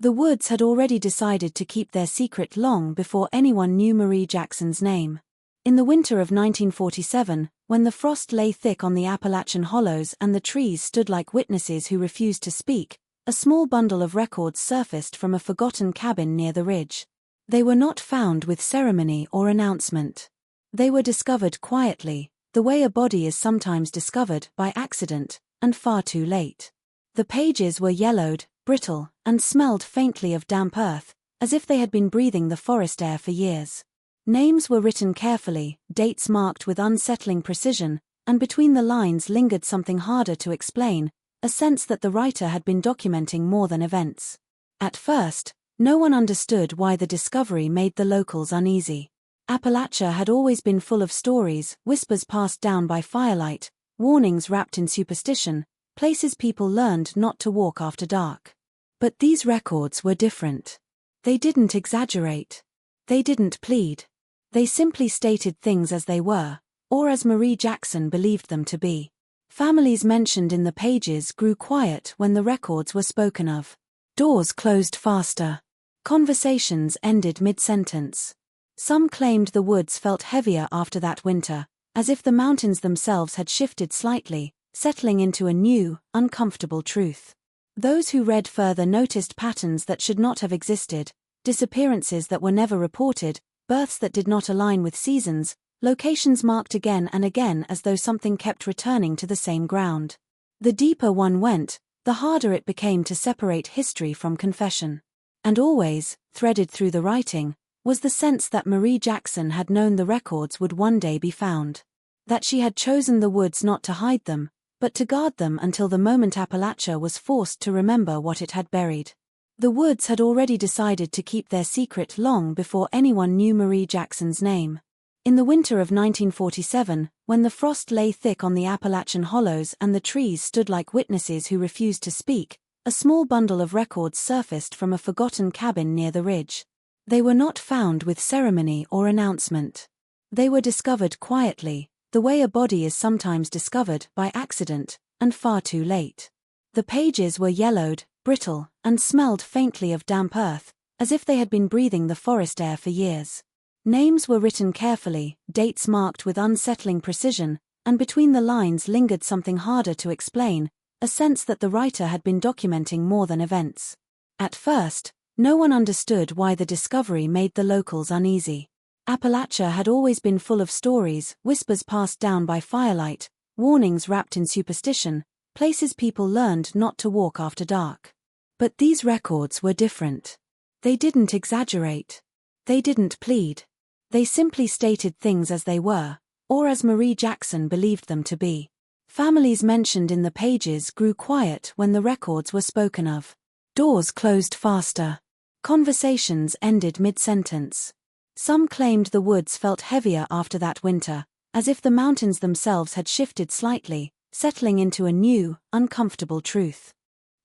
The Woods had already decided to keep their secret long before anyone knew Marie Jackson's name. In the winter of 1947, when the frost lay thick on the Appalachian hollows and the trees stood like witnesses who refused to speak, a small bundle of records surfaced from a forgotten cabin near the ridge. They were not found with ceremony or announcement. They were discovered quietly, the way a body is sometimes discovered by accident, and far too late. The pages were yellowed, brittle, and smelled faintly of damp earth, as if they had been breathing the forest air for years. Names were written carefully, dates marked with unsettling precision, and between the lines lingered something harder to explain, a sense that the writer had been documenting more than events. At first, no one understood why the discovery made the locals uneasy. Appalachia had always been full of stories, whispers passed down by firelight, warnings wrapped in superstition, places people learned not to walk after dark. But these records were different. They didn't exaggerate. They didn't plead. They simply stated things as they were, or as Marie Jackson believed them to be. Families mentioned in the pages grew quiet when the records were spoken of. Doors closed faster. Conversations ended mid-sentence. Some claimed the woods felt heavier after that winter, as if the mountains themselves had shifted slightly, settling into a new, uncomfortable truth. Those who read further noticed patterns that should not have existed, disappearances that were never reported, births that did not align with seasons, locations marked again and again as though something kept returning to the same ground. The deeper one went, the harder it became to separate history from confession. And always, threaded through the writing, was the sense that Marie Jackson had known the records would one day be found. That she had chosen the woods not to hide them, but to guard them until the moment Appalachia was forced to remember what it had buried. The Woods had already decided to keep their secret long before anyone knew Marie Jackson's name. In the winter of 1947, when the frost lay thick on the Appalachian hollows and the trees stood like witnesses who refused to speak, a small bundle of records surfaced from a forgotten cabin near the ridge. They were not found with ceremony or announcement. They were discovered quietly, the way a body is sometimes discovered by accident, and far too late. The pages were yellowed, brittle, and smelled faintly of damp earth, as if they had been breathing the forest air for years. Names were written carefully, dates marked with unsettling precision, and between the lines lingered something harder to explain, a sense that the writer had been documenting more than events. At first, no one understood why the discovery made the locals uneasy. Appalachia had always been full of stories, whispers passed down by firelight, warnings wrapped in superstition, places people learned not to walk after dark. But these records were different. They didn't exaggerate. They didn't plead. They simply stated things as they were, or as Marie Jackson believed them to be. Families mentioned in the pages grew quiet when the records were spoken of. Doors closed faster. Conversations ended mid-sentence. Some claimed the woods felt heavier after that winter, as if the mountains themselves had shifted slightly, settling into a new, uncomfortable truth.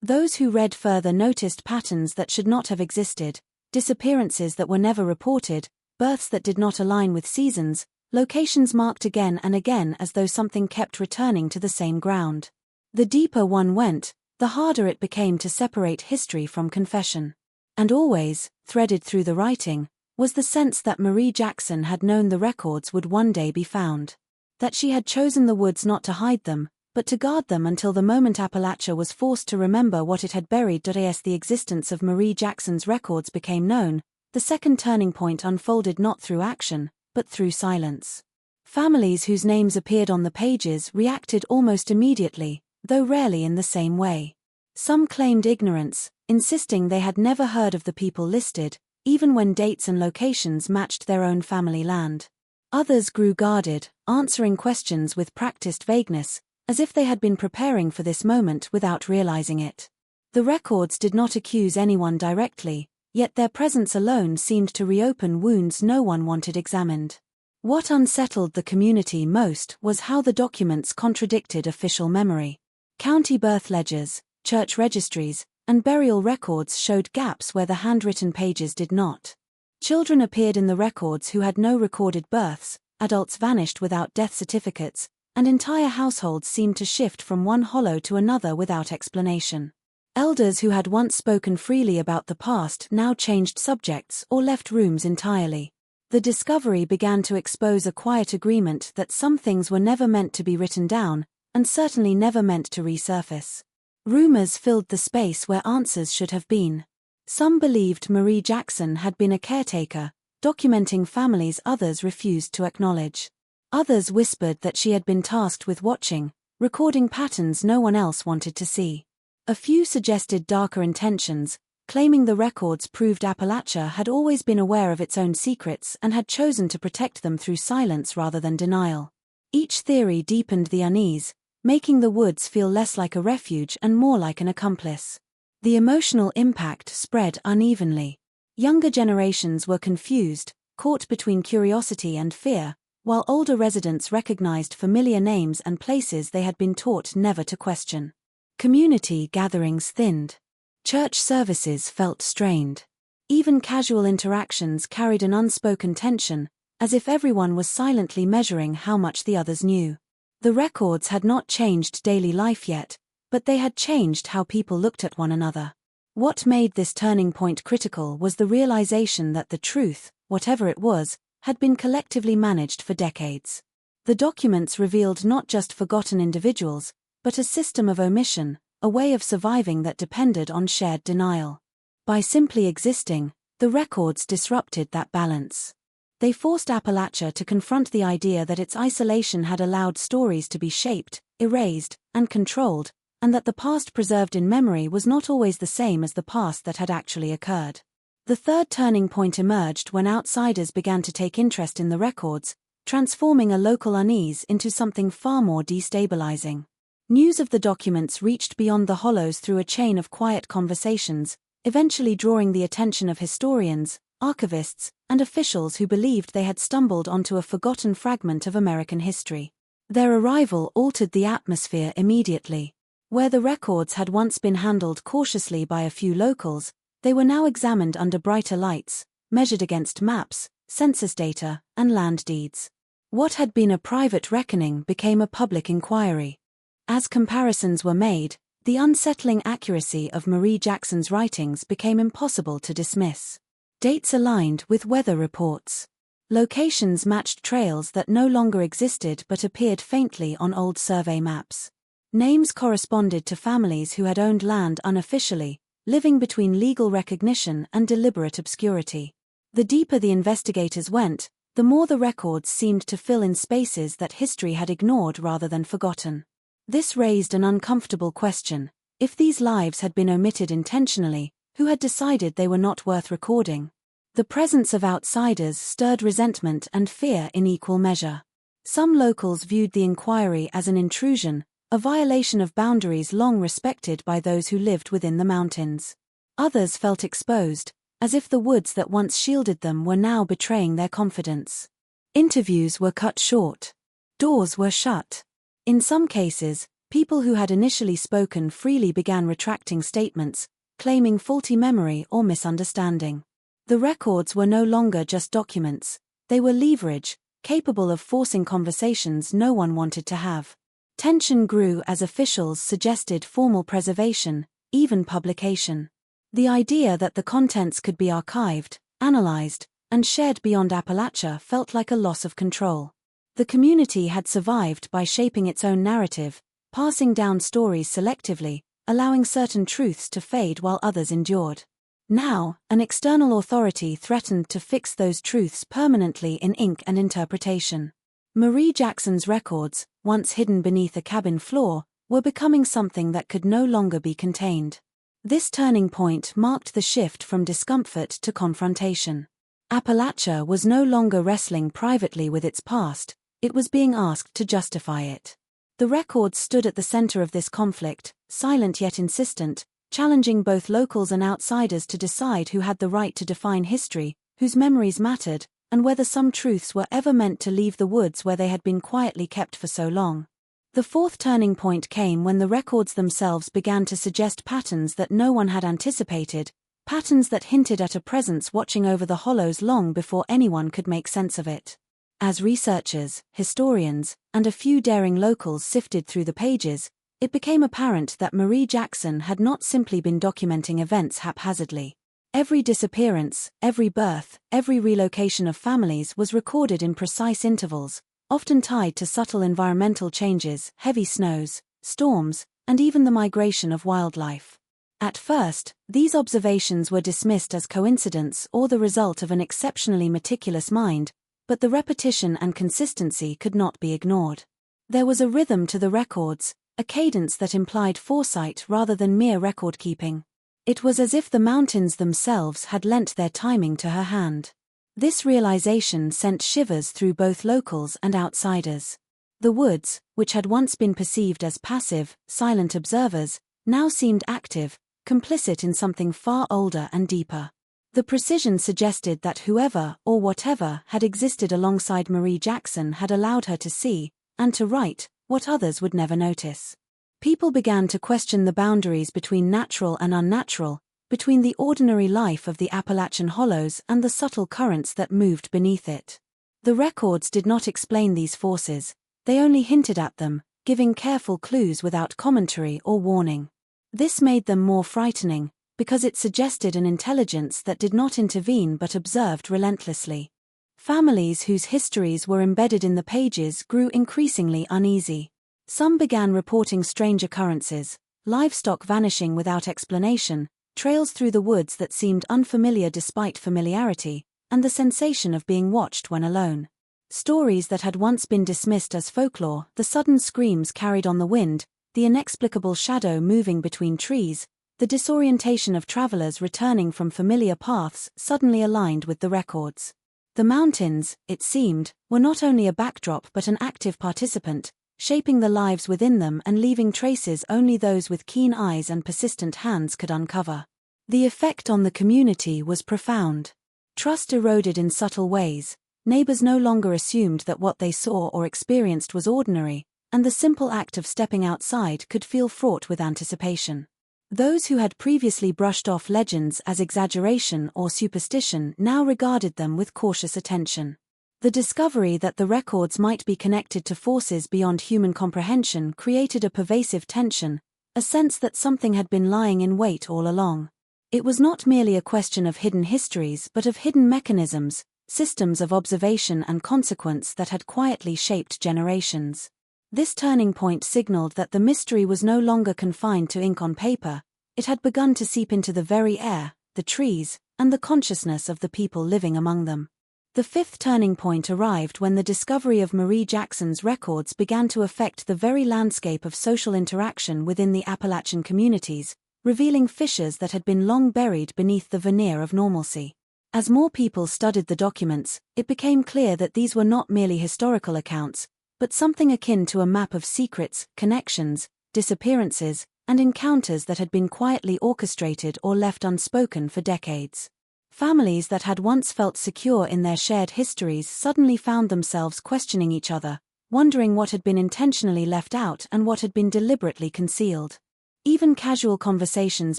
Those who read further noticed patterns that should not have existed, disappearances that were never reported, births that did not align with seasons, locations marked again and again as though something kept returning to the same ground. The deeper one went, the harder it became to separate history from confession. And always, threaded through the writing, was the sense that Marie Jackson had known the records would one day be found. That she had chosen the woods not to hide them, but to guard them until the moment Appalachia was forced to remember what it had buried. As the existence of Marie Jackson's records became known, the second turning point unfolded not through action, but through silence. Families whose names appeared on the pages reacted almost immediately, though rarely in the same way. Some claimed ignorance, insisting they had never heard of the people listed, even when dates and locations matched their own family land. Others grew guarded, answering questions with practiced vagueness, as if they had been preparing for this moment without realizing it. The records did not accuse anyone directly, yet their presence alone seemed to reopen wounds no one wanted examined. What unsettled the community most was how the documents contradicted official memory. County birth ledgers, church registries, and burial records showed gaps where the handwritten pages did not. Children appeared in the records who had no recorded births, adults vanished without death certificates, and entire households seemed to shift from one hollow to another without explanation. Elders who had once spoken freely about the past now changed subjects or left rooms entirely. The discovery began to expose a quiet agreement that some things were never meant to be written down, and certainly never meant to resurface. Rumors filled the space where answers should have been. Some believed Marie Jackson had been a caretaker, documenting families others refused to acknowledge. Others whispered that she had been tasked with watching, recording patterns no one else wanted to see. A few suggested darker intentions, claiming the records proved Appalachia had always been aware of its own secrets and had chosen to protect them through silence rather than denial. Each theory deepened the unease, making the woods feel less like a refuge and more like an accomplice. The emotional impact spread unevenly. Younger generations were confused, caught between curiosity and fear, while older residents recognized familiar names and places they had been taught never to question. Community gatherings thinned. Church services felt strained. Even casual interactions carried an unspoken tension, as if everyone was silently measuring how much the others knew. The records had not changed daily life yet, but they had changed how people looked at one another. What made this turning point critical was the realization that the truth, whatever it was, had been collectively managed for decades. The documents revealed not just forgotten individuals, but a system of omission, a way of surviving that depended on shared denial. By simply existing, the records disrupted that balance. They forced Appalachia to confront the idea that its isolation had allowed stories to be shaped, erased, and controlled, and that the past preserved in memory was not always the same as the past that had actually occurred. The third turning point emerged when outsiders began to take interest in the records, transforming a local unease into something far more destabilizing. News of the documents reached beyond the hollows through a chain of quiet conversations, eventually drawing the attention of historians, archivists, and officials who believed they had stumbled onto a forgotten fragment of American history. Their arrival altered the atmosphere immediately. Where the records had once been handled cautiously by a few locals, they were now examined under brighter lights, measured against maps, census data, and land deeds. What had been a private reckoning became a public inquiry. As comparisons were made, the unsettling accuracy of Marie Jackson's writings became impossible to dismiss. Dates aligned with weather reports. Locations matched trails that no longer existed but appeared faintly on old survey maps. Names corresponded to families who had owned land unofficially, living between legal recognition and deliberate obscurity. The deeper the investigators went, the more the records seemed to fill in spaces that history had ignored rather than forgotten. This raised an uncomfortable question: if these lives had been omitted intentionally, who had decided they were not worth recording? The presence of outsiders stirred resentment and fear in equal measure. Some locals viewed the inquiry as an intrusion, a violation of boundaries long respected by those who lived within the mountains. Others felt exposed, as if the woods that once shielded them were now betraying their confidence. Interviews were cut short. Doors were shut. In some cases, people who had initially spoken freely began retracting statements, claiming faulty memory or misunderstanding. The records were no longer just documents, they were leverage, capable of forcing conversations no one wanted to have. Tension grew as officials suggested formal preservation, even publication. The idea that the contents could be archived, analyzed, and shared beyond Appalachia felt like a loss of control. The community had survived by shaping its own narrative, passing down stories selectively, allowing certain truths to fade while others endured. Now, an external authority threatened to fix those truths permanently in ink and interpretation. Marie Jackson's records, once hidden beneath a cabin floor, were becoming something that could no longer be contained. This turning point marked the shift from discomfort to confrontation. Appalachia was no longer wrestling privately with its past, it was being asked to justify it. The records stood at the center of this conflict, silent yet insistent, challenging both locals and outsiders to decide who had the right to define history, whose memories mattered, and whether some truths were ever meant to leave the woods where they had been quietly kept for so long. The fourth turning point came when the records themselves began to suggest patterns that no one had anticipated, patterns that hinted at a presence watching over the hollows long before anyone could make sense of it. As researchers, historians, and a few daring locals sifted through the pages, it became apparent that Marie Jackson had not simply been documenting events haphazardly. Every disappearance, every birth, every relocation of families was recorded in precise intervals, often tied to subtle environmental changes, heavy snows, storms, and even the migration of wildlife. At first, these observations were dismissed as coincidence or the result of an exceptionally meticulous mind, but the repetition and consistency could not be ignored. There was a rhythm to the records, a cadence that implied foresight rather than mere record-keeping. It was as if the mountains themselves had lent their timing to her hand. This realization sent shivers through both locals and outsiders. The woods, which had once been perceived as passive, silent observers, now seemed active, complicit in something far older and deeper. The precision suggested that whoever, or whatever, had existed alongside Marie Jackson had allowed her to see, and to write, what others would never notice. People began to question the boundaries between natural and unnatural, between the ordinary life of the Appalachian hollows and the subtle currents that moved beneath it. The records did not explain these forces, they only hinted at them, giving careful clues without commentary or warning. This made them more frightening, because it suggested an intelligence that did not intervene but observed relentlessly. Families whose histories were embedded in the pages grew increasingly uneasy. Some began reporting strange occurrences, livestock vanishing without explanation, trails through the woods that seemed unfamiliar despite familiarity, and the sensation of being watched when alone. Stories that had once been dismissed as folklore, the sudden screams carried on the wind, the inexplicable shadow moving between trees, the disorientation of travelers returning from familiar paths suddenly aligned with the records. The mountains, it seemed, were not only a backdrop but an active participant, shaping the lives within them and leaving traces only those with keen eyes and persistent hands could uncover. The effect on the community was profound. Trust eroded in subtle ways, neighbors no longer assumed that what they saw or experienced was ordinary, and the simple act of stepping outside could feel fraught with anticipation. Those who had previously brushed off legends as exaggeration or superstition now regarded them with cautious attention. The discovery that the records might be connected to forces beyond human comprehension created a pervasive tension, a sense that something had been lying in wait all along. It was not merely a question of hidden histories but of hidden mechanisms, systems of observation and consequence that had quietly shaped generations. This turning point signaled that the mystery was no longer confined to ink on paper, it had begun to seep into the very air, the trees, and the consciousness of the people living among them. The fifth turning point arrived when the discovery of Marie Jackson's records began to affect the very landscape of social interaction within the Appalachian communities, revealing fissures that had been long buried beneath the veneer of normalcy. As more people studied the documents, it became clear that these were not merely historical accounts, but something akin to a map of secrets, connections, disappearances, and encounters that had been quietly orchestrated or left unspoken for decades. Families that had once felt secure in their shared histories suddenly found themselves questioning each other, wondering what had been intentionally left out and what had been deliberately concealed. Even casual conversations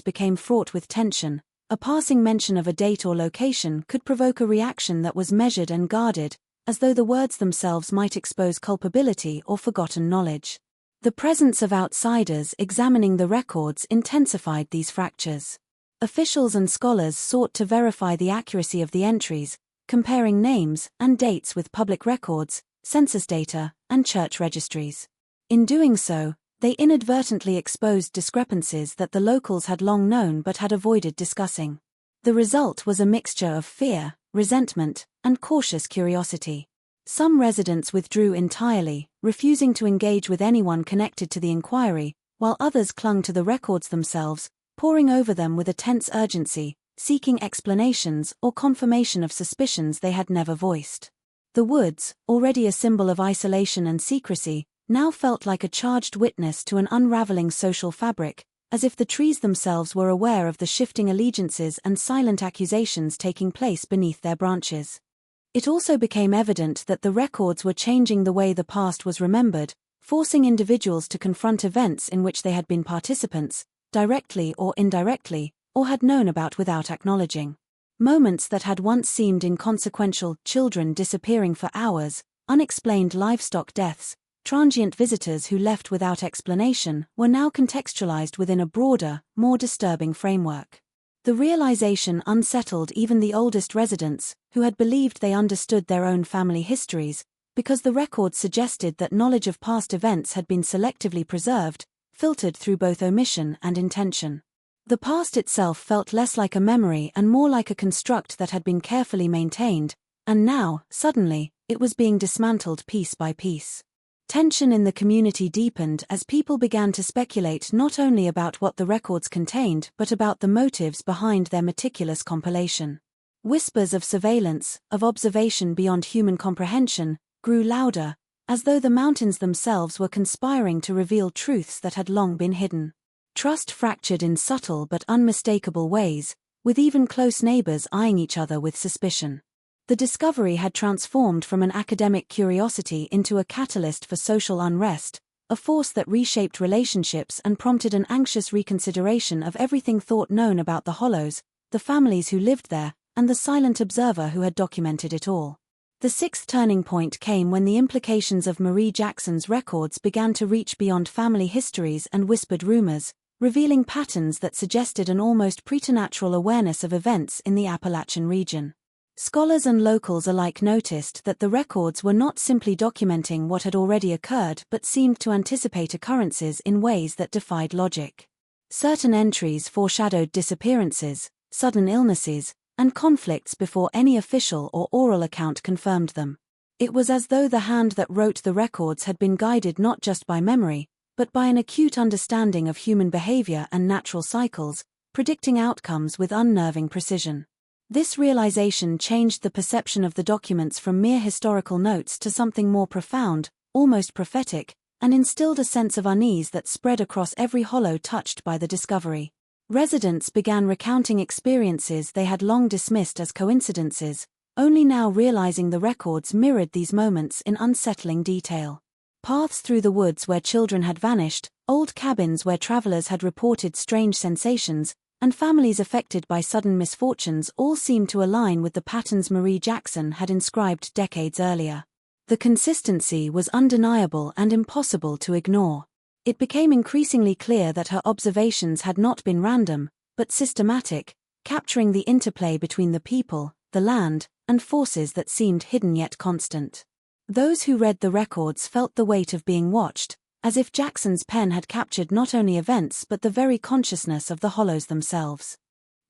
became fraught with tension. A passing mention of a date or location could provoke a reaction that was measured and guarded, as though the words themselves might expose culpability or forgotten knowledge. The presence of outsiders examining the records intensified these fractures. Officials and scholars sought to verify the accuracy of the entries, comparing names and dates with public records, census data, and church registries. In doing so, they inadvertently exposed discrepancies that the locals had long known but had avoided discussing. The result was a mixture of fear, resentment, and cautious curiosity. Some residents withdrew entirely, refusing to engage with anyone connected to the inquiry, while others clung to the records themselves, poring over them with a tense urgency, seeking explanations or confirmation of suspicions they had never voiced. The woods, already a symbol of isolation and secrecy, now felt like a charged witness to an unraveling social fabric, as if the trees themselves were aware of the shifting allegiances and silent accusations taking place beneath their branches. It also became evident that the records were changing the way the past was remembered, forcing individuals to confront events in which they had been participants, directly or indirectly, or had known about without acknowledging. Moments that had once seemed inconsequential, children disappearing for hours, unexplained livestock deaths, transient visitors who left without explanation, were now contextualized within a broader, more disturbing framework. The realization unsettled even the oldest residents, who had believed they understood their own family histories, because the records suggested that knowledge of past events had been selectively preserved, filtered through both omission and intention. The past itself felt less like a memory and more like a construct that had been carefully maintained, and now, suddenly, it was being dismantled piece by piece. Tension in the community deepened as people began to speculate not only about what the records contained but about the motives behind their meticulous compilation. Whispers of surveillance, of observation beyond human comprehension, grew louder, as though the mountains themselves were conspiring to reveal truths that had long been hidden. Trust fractured in subtle but unmistakable ways, with even close neighbors eyeing each other with suspicion. The discovery had transformed from an academic curiosity into a catalyst for social unrest, a force that reshaped relationships and prompted an anxious reconsideration of everything thought known about the Hollows, the families who lived there, and the silent observer who had documented it all. The sixth turning point came when the implications of Marie Jackson's records began to reach beyond family histories and whispered rumors, revealing patterns that suggested an almost preternatural awareness of events in the Appalachian region. Scholars and locals alike noticed that the records were not simply documenting what had already occurred but seemed to anticipate occurrences in ways that defied logic. Certain entries foreshadowed disappearances, sudden illnesses, and conflicts before any official or oral account confirmed them. It was as though the hand that wrote the records had been guided not just by memory, but by an acute understanding of human behavior and natural cycles, predicting outcomes with unnerving precision. This realization changed the perception of the documents from mere historical notes to something more profound, almost prophetic, and instilled a sense of unease that spread across every hollow touched by the discovery. Residents began recounting experiences they had long dismissed as coincidences, only now realizing the records mirrored these moments in unsettling detail. Paths through the woods where children had vanished, old cabins where travelers had reported strange sensations, and families affected by sudden misfortunes all seemed to align with the patterns Marie Jackson had inscribed decades earlier. The consistency was undeniable and impossible to ignore. It became increasingly clear that her observations had not been random, but systematic, capturing the interplay between the people, the land, and forces that seemed hidden yet constant. Those who read the records felt the weight of being watched, as if Jackson's pen had captured not only events but the very consciousness of the Hollows themselves.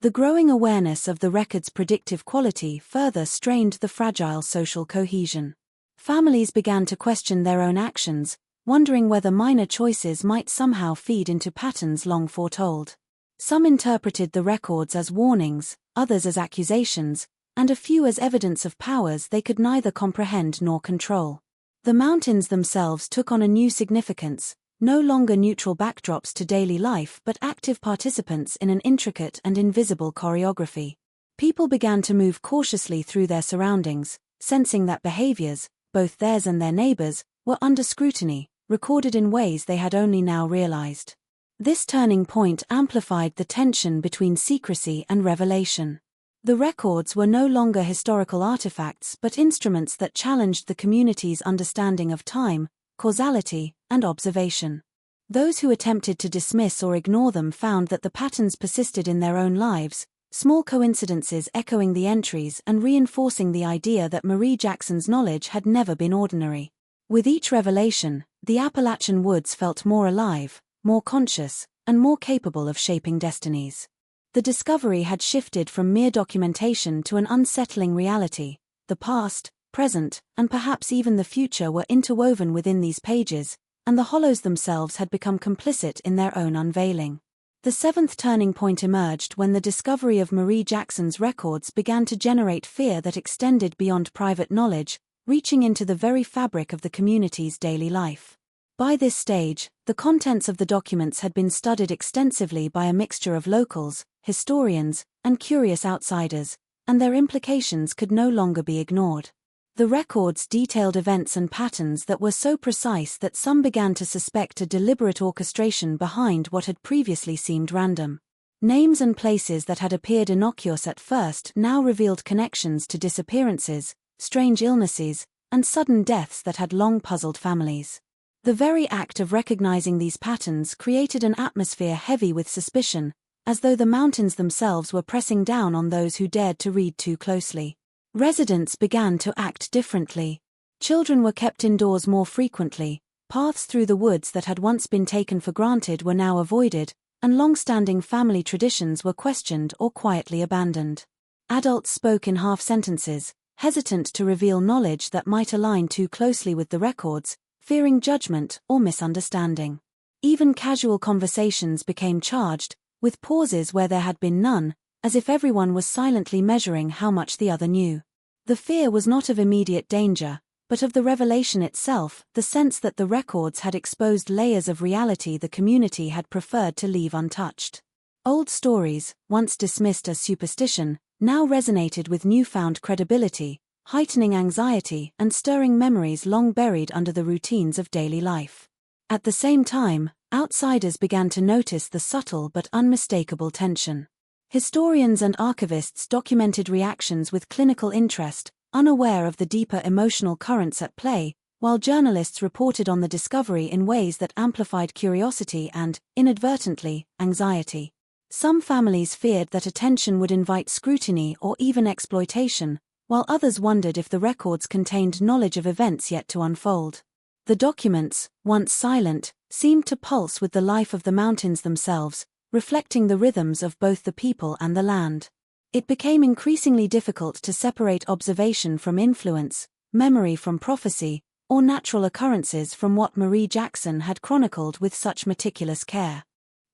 The growing awareness of the record's predictive quality further strained the fragile social cohesion. Families began to question their own actions, wondering whether minor choices might somehow feed into patterns long foretold. Some interpreted the records as warnings, others as accusations, and a few as evidence of powers they could neither comprehend nor control. The mountains themselves took on a new significance, no longer neutral backdrops to daily life but active participants in an intricate and invisible choreography. People began to move cautiously through their surroundings, sensing that behaviors, both theirs and their neighbors, were under scrutiny, recorded in ways they had only now realized. This turning point amplified the tension between secrecy and revelation. The records were no longer historical artifacts but instruments that challenged the community's understanding of time, causality, and observation. Those who attempted to dismiss or ignore them found that the patterns persisted in their own lives, small coincidences echoing the entries and reinforcing the idea that Marie Jackson's knowledge had never been ordinary. With each revelation, the Appalachian woods felt more alive, more conscious, and more capable of shaping destinies. The discovery had shifted from mere documentation to an unsettling reality. The past, present, and perhaps even the future were interwoven within these pages, and the Hollows themselves had become complicit in their own unveiling. The seventh turning point emerged when the discovery of Marie Jackson's records began to generate fear that extended beyond private knowledge, reaching into the very fabric of the community's daily life. By this stage, the contents of the documents had been studied extensively by a mixture of locals, historians, and curious outsiders, and their implications could no longer be ignored. The records detailed events and patterns that were so precise that some began to suspect a deliberate orchestration behind what had previously seemed random. Names and places that had appeared innocuous at first now revealed connections to disappearances, strange illnesses, and sudden deaths that had long puzzled families. The very act of recognizing these patterns created an atmosphere heavy with suspicion, as though the mountains themselves were pressing down on those who dared to read too closely. Residents began to act differently. Children were kept indoors more frequently, paths through the woods that had once been taken for granted were now avoided, and long-standing family traditions were questioned or quietly abandoned. Adults spoke in half-sentences, hesitant to reveal knowledge that might align too closely with the records, fearing judgment or misunderstanding. Even casual conversations became charged, with pauses where there had been none, as if everyone was silently measuring how much the other knew. The fear was not of immediate danger, but of the revelation itself, the sense that the records had exposed layers of reality the community had preferred to leave untouched. Old stories, once dismissed as superstition, now resonated with newfound credibility, heightening anxiety and stirring memories long buried under the routines of daily life. At the same time, outsiders began to notice the subtle but unmistakable tension. Historians and archivists documented reactions with clinical interest, unaware of the deeper emotional currents at play, while journalists reported on the discovery in ways that amplified curiosity and, inadvertently, anxiety. Some families feared that attention would invite scrutiny or even exploitation, while others wondered if the records contained knowledge of events yet to unfold. The documents, once silent, seemed to pulse with the life of the mountains themselves, reflecting the rhythms of both the people and the land. It became increasingly difficult to separate observation from influence, memory from prophecy, or natural occurrences from what Marie Jackson had chronicled with such meticulous care.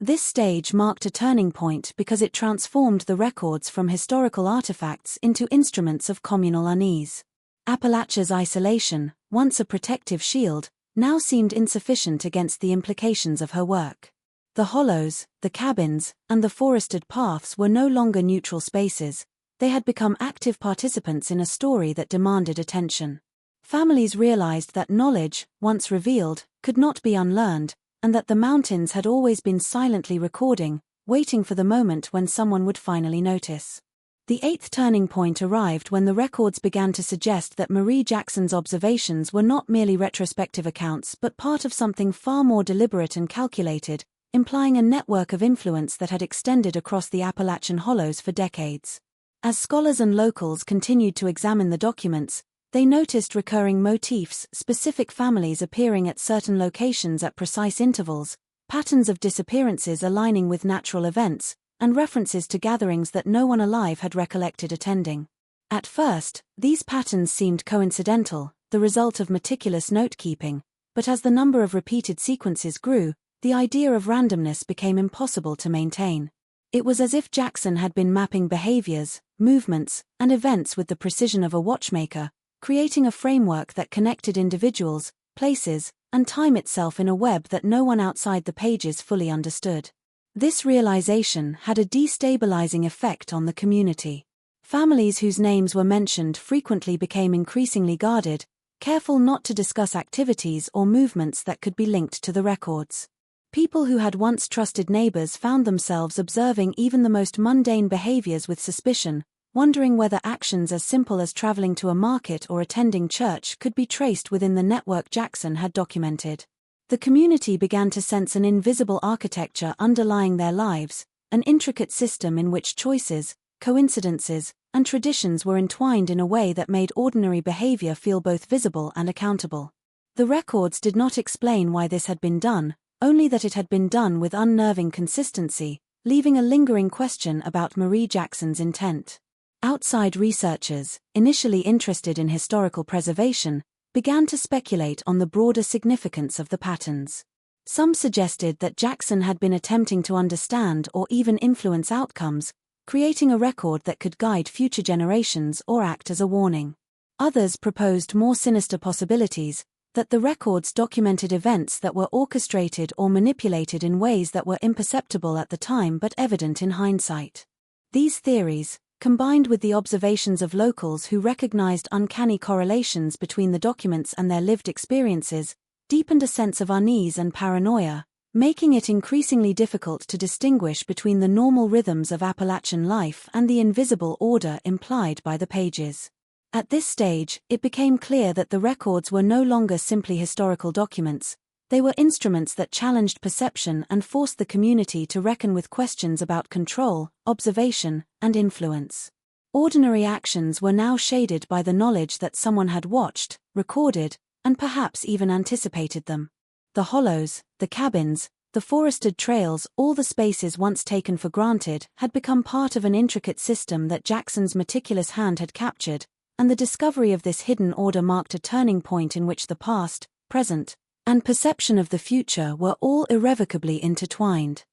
This stage marked a turning point because it transformed the records from historical artifacts into instruments of communal unease. Appalachia's isolation, once a protective shield, now seemed insufficient against the implications of her work. The hollows, the cabins, and the forested paths were no longer neutral spaces, they had become active participants in a story that demanded attention. Families realized that knowledge, once revealed, could not be unlearned, and that the mountains had always been silently recording, waiting for the moment when someone would finally notice. The eighth turning point arrived when the records began to suggest that Marie Jackson's observations were not merely retrospective accounts but part of something far more deliberate and calculated, implying a network of influence that had extended across the Appalachian hollows for decades. As scholars and locals continued to examine the documents, they noticed recurring motifs, specific families appearing at certain locations at precise intervals, patterns of disappearances aligning with natural events, and references to gatherings that no one alive had recollected attending. At first, these patterns seemed coincidental, the result of meticulous note-keeping, but as the number of repeated sequences grew, the idea of randomness became impossible to maintain. It was as if Jackson had been mapping behaviors, movements, and events with the precision of a watchmaker, creating a framework that connected individuals, places, and time itself in a web that no one outside the pages fully understood. This realization had a destabilizing effect on the community. Families whose names were mentioned frequently became increasingly guarded, careful not to discuss activities or movements that could be linked to the records. People who had once trusted neighbors found themselves observing even the most mundane behaviors with suspicion, wondering whether actions as simple as traveling to a market or attending church could be traced within the network Jackson had documented. The community began to sense an invisible architecture underlying their lives, an intricate system in which choices, coincidences, and traditions were entwined in a way that made ordinary behavior feel both visible and accountable. The records did not explain why this had been done, only that it had been done with unnerving consistency, leaving a lingering question about Marie Jackson's intent. Outside researchers, initially interested in historical preservation, began to speculate on the broader significance of the patterns. Some suggested that Jackson had been attempting to understand or even influence outcomes, creating a record that could guide future generations or act as a warning. Others proposed more sinister possibilities, that the records documented events that were orchestrated or manipulated in ways that were imperceptible at the time but evident in hindsight. These theories, combined with the observations of locals who recognized uncanny correlations between the documents and their lived experiences, deepened a sense of unease and paranoia, making it increasingly difficult to distinguish between the normal rhythms of Appalachian life and the invisible order implied by the pages. At this stage, it became clear that the records were no longer simply historical documents, They were instruments that challenged perception and forced the community to reckon with questions about control, observation, and influence. Ordinary actions were now shaded by the knowledge that someone had watched, recorded, and perhaps even anticipated them. The hollows, the cabins, the forested trails, all the spaces once taken for granted, had become part of an intricate system that Jackson's meticulous hand had captured, and the discovery of this hidden order marked a turning point in which the past, present, and perception of the future were all irrevocably intertwined.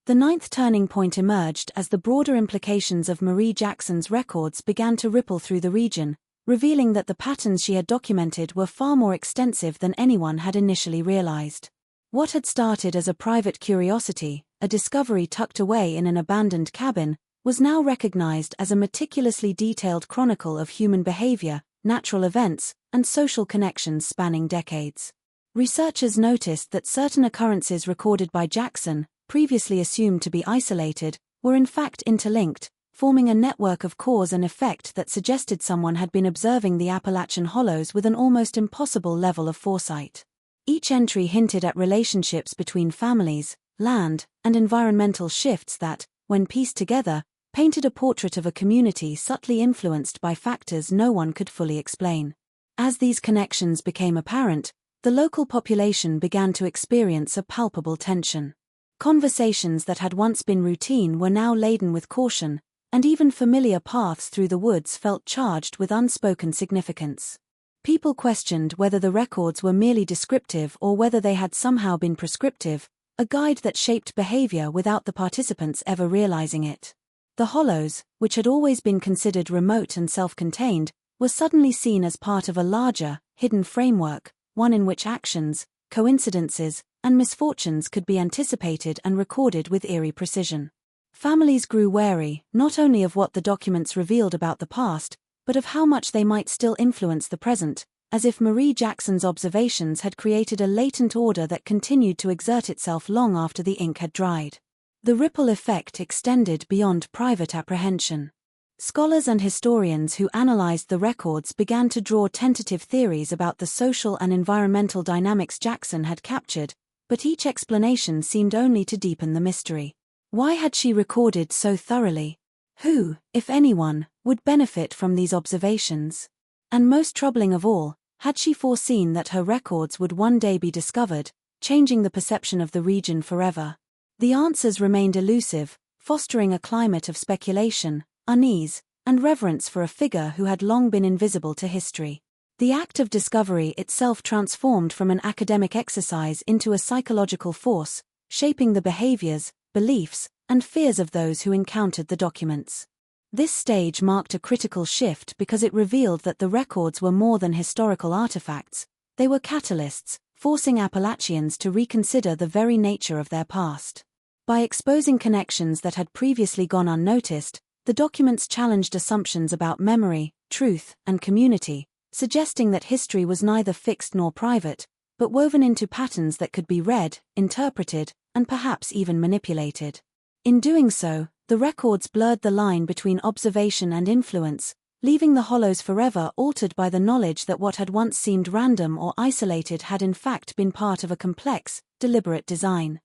The ninth turning point emerged as the broader implications of Marie Jackson's records began to ripple through the region, revealing that the patterns she had documented were far more extensive than anyone had initially realized. What had started as a private curiosity, a discovery tucked away in an abandoned cabin, was now recognized as a meticulously detailed chronicle of human behavior, natural events, and social connections spanning decades. Researchers noticed that certain occurrences recorded by Jackson, previously assumed to be isolated, were in fact interlinked, forming a network of cause and effect that suggested someone had been observing the Appalachian hollows with an almost impossible level of foresight. Each entry hinted at relationships between families, land, and environmental shifts that, when pieced together, painted a portrait of a community subtly influenced by factors no one could fully explain. As these connections became apparent, the local population began to experience a palpable tension. Conversations that had once been routine were now laden with caution, and even familiar paths through the woods felt charged with unspoken significance. People questioned whether the records were merely descriptive or whether they had somehow been prescriptive, a guide that shaped behavior without the participants ever realizing it. The hollows, which had always been considered remote and self-contained, were suddenly seen as part of a larger, hidden framework, one in which actions, coincidences, and misfortunes could be anticipated and recorded with eerie precision. Families grew wary, not only of what the documents revealed about the past, but of how much they might still influence the present, as if Marie Jackson's observations had created a latent order that continued to exert itself long after the ink had dried. The ripple effect extended beyond private apprehension. Scholars and historians who analyzed the records began to draw tentative theories about the social and environmental dynamics Jackson had captured, but each explanation seemed only to deepen the mystery. Why had she recorded so thoroughly? Who, if anyone, would benefit from these observations? And most troubling of all, had she foreseen that her records would one day be discovered, changing the perception of the region forever? The answers remained elusive, fostering a climate of speculation, unease, and reverence for a figure who had long been invisible to history. The act of discovery itself transformed from an academic exercise into a psychological force, shaping the behaviors, beliefs, and fears of those who encountered the documents. This stage marked a critical shift because it revealed that the records were more than historical artifacts, they were catalysts, forcing Appalachians to reconsider the very nature of their past. By exposing connections that had previously gone unnoticed, the documents challenged assumptions about memory, truth, and community, suggesting that history was neither fixed nor private, but woven into patterns that could be read, interpreted, and perhaps even manipulated. In doing so, the records blurred the line between observation and influence, leaving the hollows forever altered by the knowledge that what had once seemed random or isolated had in fact been part of a complex, deliberate design.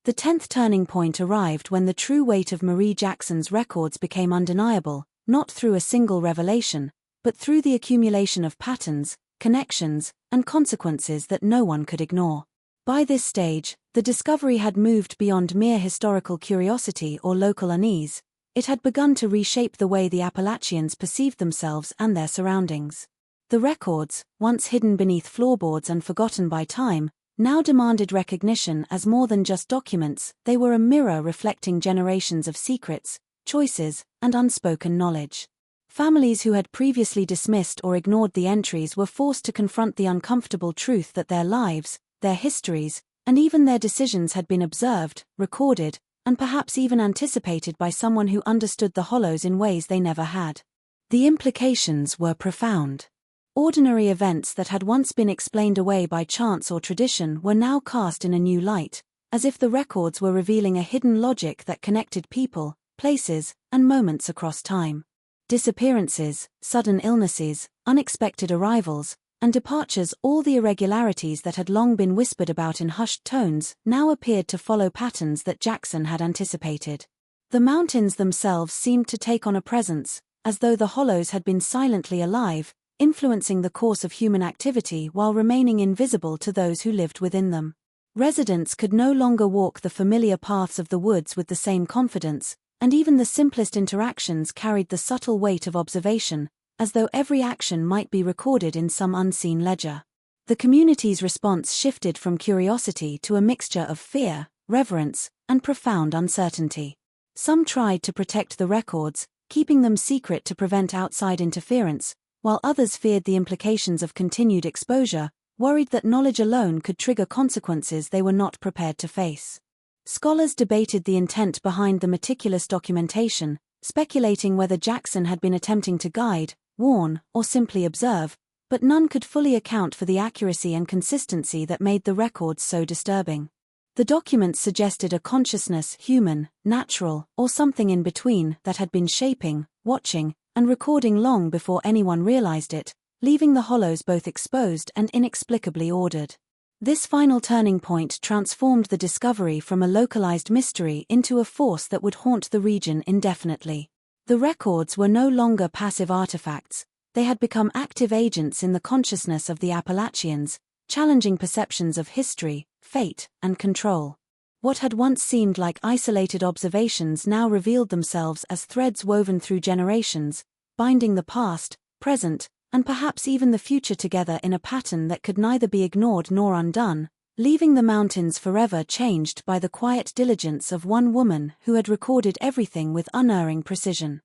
The 10th turning point arrived when the true weight of Marie Jackson's records became undeniable, not through a single revelation, but through the accumulation of patterns, connections, and consequences that no one could ignore. By this stage, the discovery had moved beyond mere historical curiosity or local unease. It had begun to reshape the way the Appalachians perceived themselves and their surroundings. The records, once hidden beneath floorboards and forgotten by time, now demanded recognition as more than just documents. They were a mirror reflecting generations of secrets, choices, and unspoken knowledge. Families who had previously dismissed or ignored the entries were forced to confront the uncomfortable truth that their lives, their histories, and even their decisions had been observed, recorded, and perhaps even anticipated by someone who understood the hollows in ways they never had. The implications were profound. Ordinary events that had once been explained away by chance or tradition were now cast in a new light, as if the records were revealing a hidden logic that connected people, places, and moments across time. Disappearances, sudden illnesses, unexpected arrivals, and departures. All the irregularities that had long been whispered about in hushed tones now appeared to follow patterns that Jackson had anticipated. The mountains themselves seemed to take on a presence, as though the hollows had been silently alive, influencing the course of human activity while remaining invisible to those who lived within them. Residents could no longer walk the familiar paths of the woods with the same confidence, and even the simplest interactions carried the subtle weight of observation, as though every action might be recorded in some unseen ledger. The community's response shifted from curiosity to a mixture of fear, reverence, and profound uncertainty. Some tried to protect the records, keeping them secret to prevent outside interference, while others feared the implications of continued exposure, worried that knowledge alone could trigger consequences they were not prepared to face. Scholars debated the intent behind the meticulous documentation, speculating whether Jackson had been attempting to guide, warn, or simply observe, but none could fully account for the accuracy and consistency that made the records so disturbing. The documents suggested a consciousness, human, natural, or something in between, that had been shaping, watching, and recording long before anyone realized it, leaving the hollows both exposed and inexplicably ordered. This final turning point transformed the discovery from a localized mystery into a force that would haunt the region indefinitely. The records were no longer passive artifacts, they had become active agents in the consciousness of the Appalachians, challenging perceptions of history, fate, and control. What had once seemed like isolated observations now revealed themselves as threads woven through generations, binding the past, present, and perhaps even the future together in a pattern that could neither be ignored nor undone, leaving the mountains forever changed by the quiet diligence of one woman who had recorded everything with unerring precision.